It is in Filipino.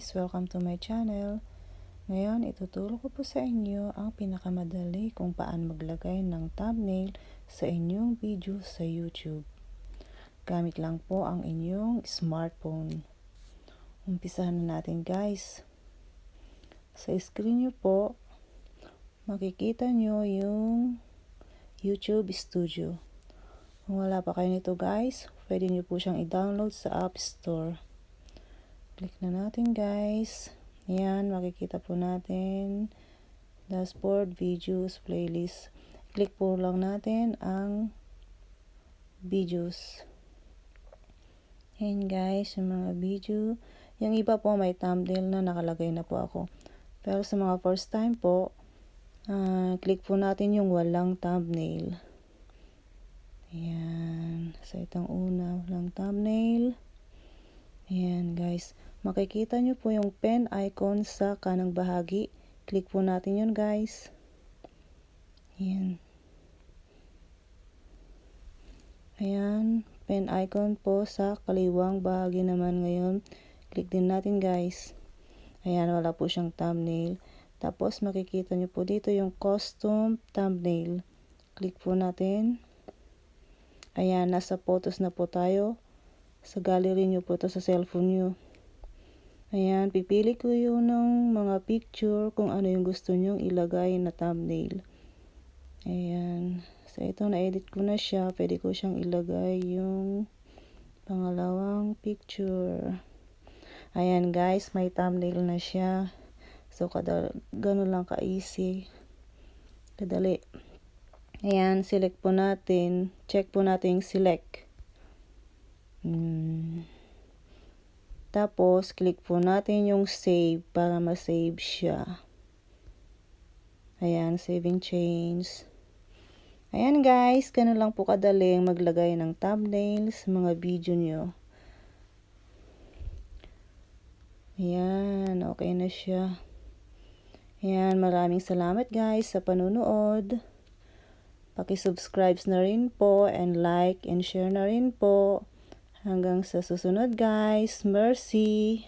guys! Welcome to my channel. Ngayon, ituturo ko po sa inyo ang pinakamadali kung paano maglagay ng thumbnail sa inyong video sa YouTube. Gamit lang po ang inyong smartphone. Umpisahan na natin guys. Sa screen nyo po, makikita nyo yung YouTube Studio. Kung wala pa kayo nito guys, pwede nyo po siyang i-download sa App Store. Click na natin guys. Ayan, makikita po natin dashboard, videos, playlist. Click po lang natin ang videos. Ayan guys, yung mga video. Yung iba po may thumbnail na nakalagay na po ako. Pero sa mga first time po, click po natin yung walang thumbnail. Ayan, sa itong una, walang thumbnail. Ayan guys, makikita nyo po yung pen icon sa kanang bahagi. Click po natin yun guys. Ayan. Ayan, pen icon po sa kaliwang bahagi naman ngayon. Click din natin guys. Ayan, wala po siyang thumbnail. Tapos makikita nyo po dito yung custom thumbnail. Click po natin. Ayan, nasa photos na po tayo. Sa gallery nyo po ito sa cellphone nyo. Ayan, pipili ko yun ng mga picture kung ano yung gusto nyong ilagay na thumbnail. Ayan, so ito na-edit ko na siya. Pwede ko siyang ilagay yung pangalawang picture. Ayan guys, may thumbnail na siya. So ganun lang ka-easy. Kadali. Ayan, select po natin. Check po natin yung select. Tapos, click po natin yung save para ma-save siya. Ayan, saving change. Ayan guys, ganun lang po kadaling maglagay ng thumbnail sa mga video nyo. Ayan, okay na siya. Ayan, maraming salamat guys sa panunood. Paki-subscribe na rin po and like and share na rin po. Hanggang sa susunod guys. Mercy!